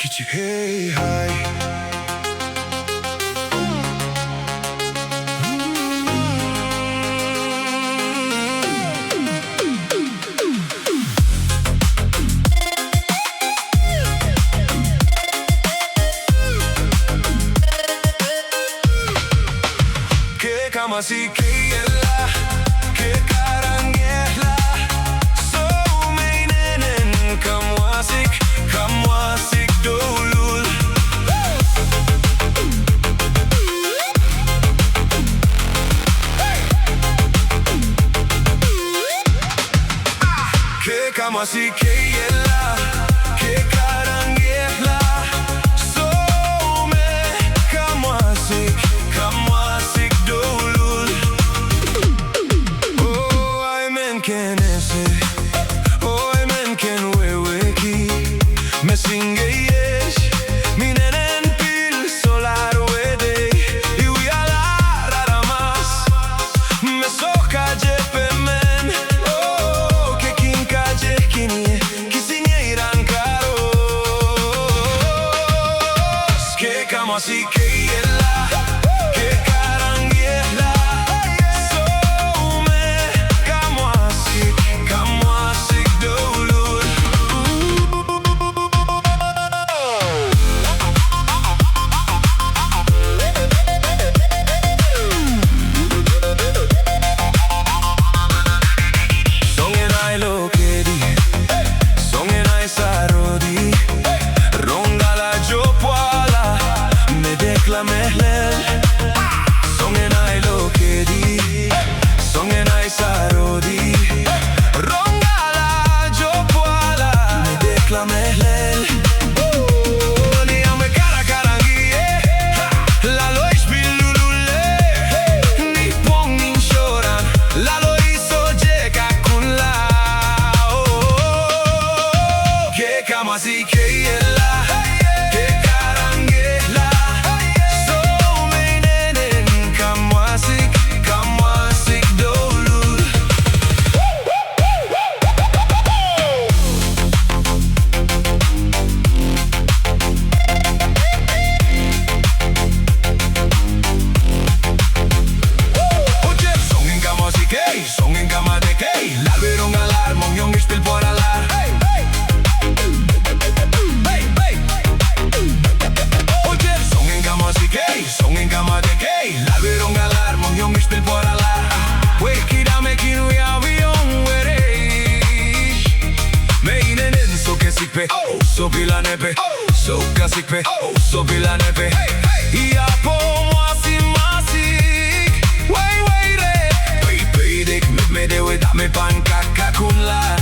Kitti AI. Kamwasikeiiehla, karangiehla. Suomeinen kamwasik, kamwasik douluhl. Kamwasikeiiehla, karangiehla. Suome kamwasik, kamwasik douluhl. Kenese, oi men ken weweki. Mesingeyesh, minenen pil solar wede. Iwi ala raramas, mesoka jepemen. Oh, ke kinka jekinie, kisinye irankaros. Ke kamwasikeiiehla, ke karangiehla. Songen ai lokedi, songen ai sarodi. Rongala jopuala, me declamehlel. Ni ame karangiehla, lo ispilululle. Ni pong inshoran, la lo iso jeka kunla. Ke kamwasikeiiehla, ke karangiehla. Songen kamwasikei, lalverong alar, mongyong ispil por alar. Oye, songen kamwasikei, lalverong alar, mongyong ispil por alar. Wekida mekin we avion wereish. Meinenen so kesikpe, so bilanepe, so kasikpe, so bilanepe. Ia kamwasik, way re. Me dewe dame pan kakakunla.